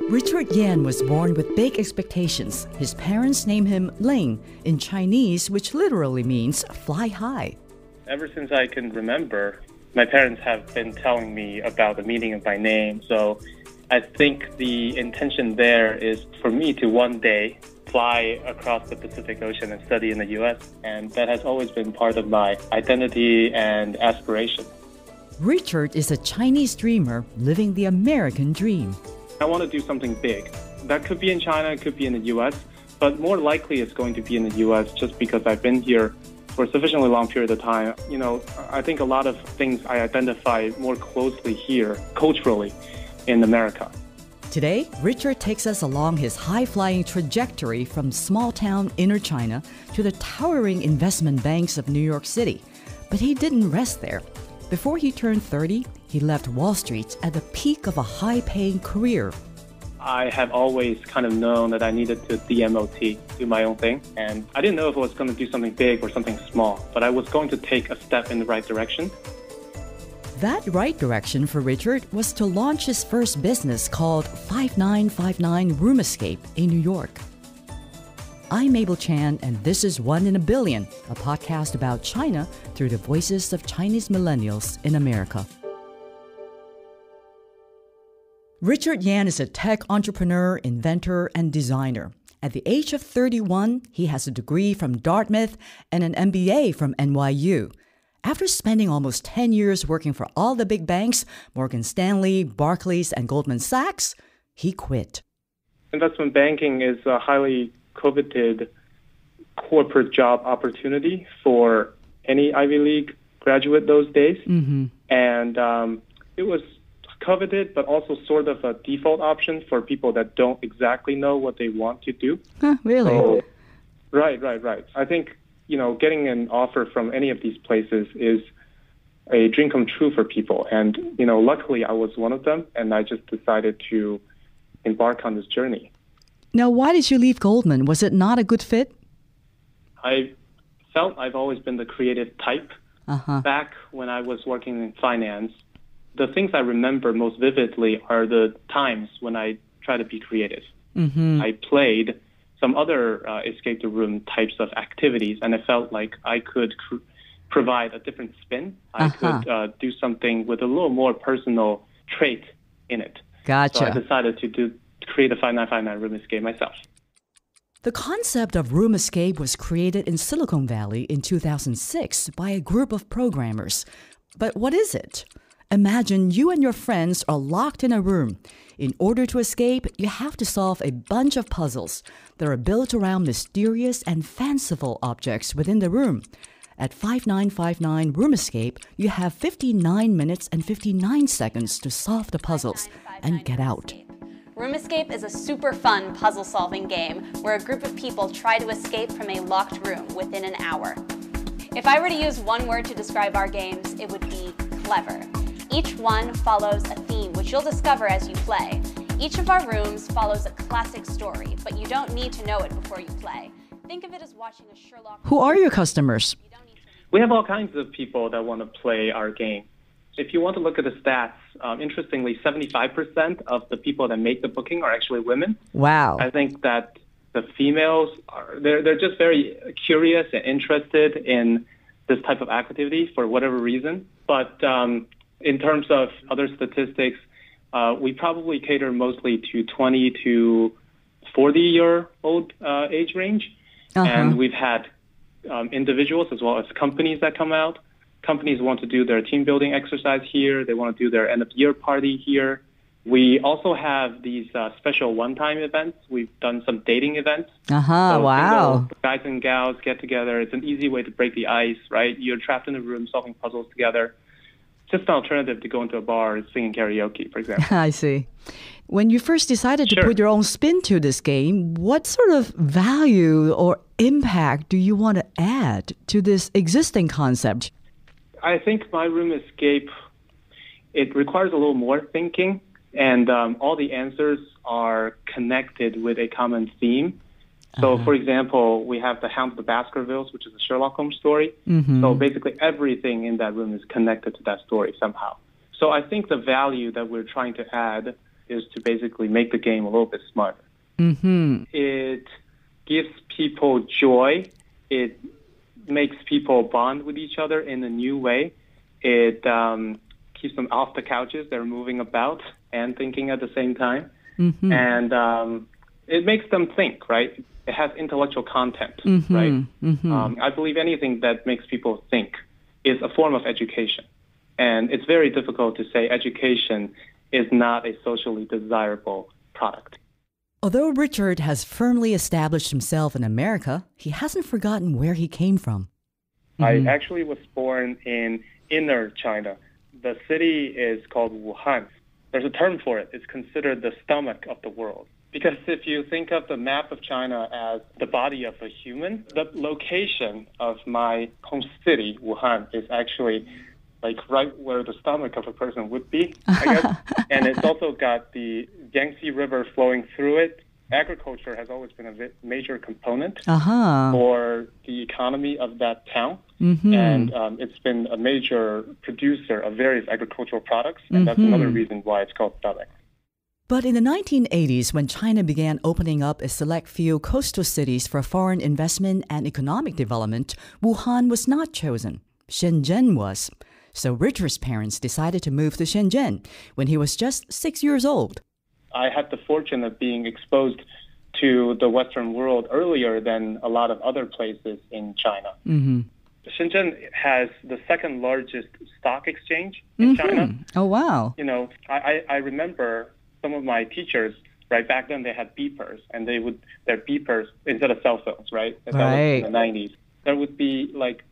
Richard Yan was born with big expectations. His parents named him Ling in Chinese, which literally means fly high. Ever since I can remember, my parents have been telling me about the meaning of my name. So I think the intention there is for me to one day fly across the Pacific Ocean and study in the U.S. And that has always been part of my identity and aspiration. Richard is a Chinese dreamer living the American dream. I want to do something big. That could be in China, it could be in the U.S., but more likely it's going to be in the U.S. just because I've been here for a sufficiently long period of time. You know, I think a lot of things I identify more closely here, culturally, in America. Today, Richard takes us along his high-flying trajectory from small-town inner China to the towering investment banks of New York City. But he didn't rest there. Before he turned 30, he left Wall Street at the peak of a high-paying career. I have always kind of known that I needed to DMOT, do my own thing. And I didn't know if I was going to do something big or something small, but I was going to take a step in the right direction. That right direction for Richard was to launch his first business called 5959 Room Escape in New York. I'm Mabel Chan, and this is One in a Billion, a podcast about China through the voices of Chinese millennials in America. Richard Yan is a tech entrepreneur, inventor, and designer. At the age of 31, he has a degree from Dartmouth and an MBA from NYU. After spending almost 10 years working for all the big banks, Morgan Stanley, Barclays, and Goldman Sachs, he quit. Investment banking is a highly coveted corporate job opportunity for any Ivy League graduate those days. Mm-hmm. And it was coveted, but also sort of a default option for people that don't exactly know what they want to do. Huh, really? So, right. I think, getting an offer from any of these places is a dream come true for people. And, luckily I was one of them, and I just decided to embark on this journey. Now, why did you leave Goldman? Was it not a good fit? I felt I've always been the creative type. Uh-huh. Back when I was working in finance, the things I remember most vividly are the times when I try to be creative. Mm-hmm. I played some other escape the room types of activities, and I felt like I could provide a different spin. I could do something with a little more personal trait in it. Gotcha. So I decided to create a 5959 room escape myself. The concept of room escape was created in Silicon Valley in 2006 by a group of programmers. But what is it? Imagine you and your friends are locked in a room. In order to escape, you have to solve a bunch of puzzles that are built around mysterious and fanciful objects within the room. At 5959 Room Escape, you have 59 minutes and 59 seconds to solve the puzzles and get out. Room Escape is a super fun puzzle-solving game where a group of people try to escape from a locked room within an hour. If I were to use one word to describe our games, it would be clever. Each one follows a theme, which you'll discover as you play. Each of our rooms follows a classic story, but you don't need to know it before you play. Think of it as watching a Sherlock... Who are your customers? We have all kinds of people that want to play our game. If you want to look at the stats, interestingly, 75% of the people that make the booking are actually women. Wow. I think that the females, they're just very curious and interested in this type of activity for whatever reason. But in terms of other statistics, we probably cater mostly to 20 to 40-year-old age range. Uh-huh. And we've had individuals as well as companies that come out. Companies want to do their team building exercise here. They want to do their end of year party here. We also have these special one-time events. We've done some dating events. So wow. Guys and gals get together. It's an easy way to break the ice, right? You're trapped in a room solving puzzles together. Just an alternative to going to a bar and singing karaoke, for example. I see. When you first decided to put your own spin to this game, what sort of value or impact do you want to add to this existing concept? I think my room escape, it requires a little more thinking, and all the answers are connected with a common theme. So, for example, we have the Hound of the Baskervilles, which is a Sherlock Holmes story. Mm-hmm. So basically everything in that room is connected to that story somehow. So I think the value that we're trying to add is to basically make the game a little bit smarter. It gives people joy. It makes people bond with each other in a new way. It keeps them off the couches. They're moving about and thinking at the same time. And it makes them think, right? It has intellectual content, right? I believe anything that makes people think is a form of education. And it's very difficult to say education is not a socially desirable product. Although Richard has firmly established himself in America, he hasn't forgotten where he came from. I actually was born in inner China. The city is called Wuhan. There's a term for it. It's considered the stomach of the world. Because if you think of the map of China as the body of a human, the location of my home city, Wuhan, is actually like right where the stomach of a person would be, I guess. And it's also got the Yangtze River flowing through it. Agriculture has always been a major component for the economy of that town. And it's been a major producer of various agricultural products. And that's another reason why it's called stomach. But in the 1980s, when China began opening up a select few coastal cities for foreign investment and economic development, Wuhan was not chosen. Shenzhen was. So Richard's parents decided to move to Shenzhen when he was just 6 years old. I had the fortune of being exposed to the Western world earlier than a lot of other places in China. Shenzhen has the second largest stock exchange in China. Oh, wow. You know, I remember some of my teachers, right, back then they had beepers, and their beepers, instead of cell phones, right? That was in the 90s. There would be like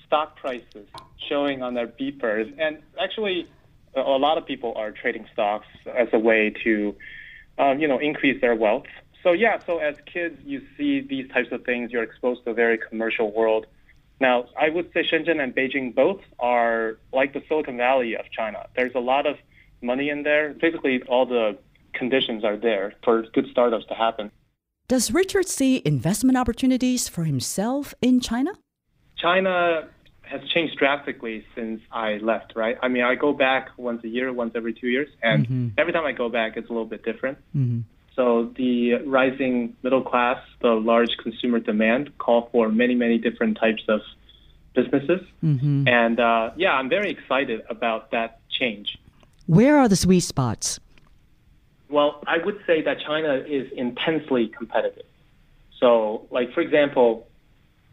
stock prices showing on their beepers. And actually, a lot of people are trading stocks as a way to, increase their wealth. So as kids, you see these types of things. You're exposed to a very commercial world. Now, I would say Shenzhen and Beijing both are like the Silicon Valley of China. There's a lot of money in there. Basically, all the conditions are there for good startups to happen. Does Richard see investment opportunities for himself in China? China has changed drastically since I left, right? I mean, I go back once a year, once every 2 years, and every time I go back, it's a little bit different. So the rising middle class, the large consumer demand call for many, many different types of businesses. And I'm very excited about that change. Where are the sweet spots? Well, I would say that China is intensely competitive. So, like, for example,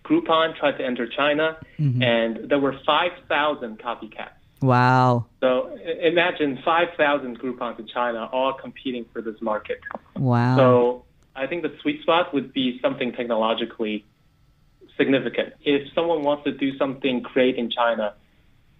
Groupon tried to enter China, and there were 5,000 copycats. Wow. So imagine 5,000 Groupons in China all competing for this market. Wow. So I think the sweet spot would be something technologically significant. If someone wants to do something great in China,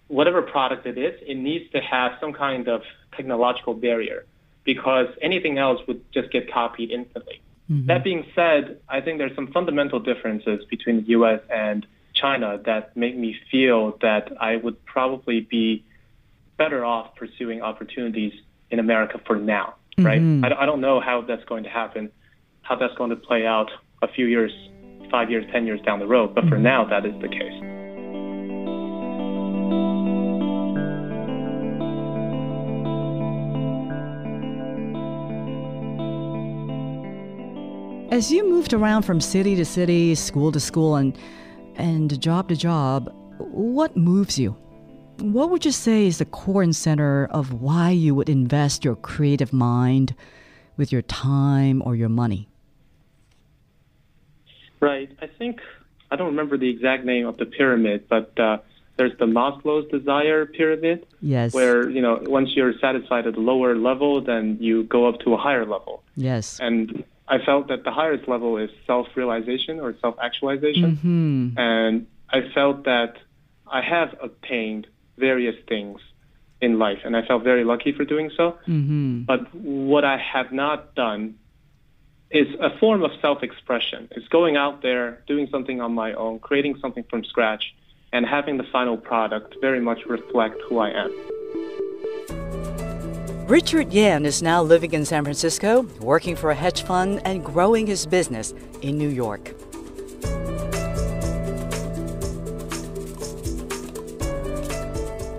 whatever product it is, it needs to have some kind of technological barrier, because anything else would just get copied instantly. That being said, I think there's some fundamental differences between the U.S. and China that make me feel that I would probably be better off pursuing opportunities in America for now, right? I don't know how that's going to happen, how that's going to play out a few years, 5 years, 10 years down the road. But for now, that is the case. As you moved around from city to city, school to school, and job to job, what moves you? What would you say is the core and center of why you would invest your creative mind with your time or your money? Right. I don't remember the exact name of the pyramid, but there's the Maslow's desire pyramid. Yes. Where, once you're satisfied at the lower level, then you go up to a higher level. Yes. And I felt that the highest level is self-realization or self-actualization. And I felt that I have obtained various things in life, and I felt very lucky for doing so. But what I have not done is a form of self-expression. It's going out there, doing something on my own, creating something from scratch, and having the final product very much reflect who I am. Richard Yan is now living in San Francisco, working for a hedge fund, and growing his business in New York.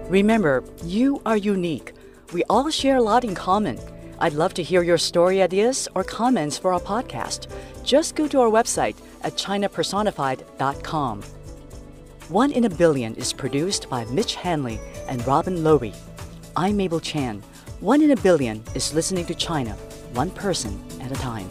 Remember, you are unique. We all share a lot in common. I'd love to hear your story ideas or comments for our podcast. Just go to our website at chinapersonified.com. 1 in a Billion is produced by Mitch Hanley and Robin Lowy. I'm Mabel Chan. 1 in a Billion is listening to China, one person at a time.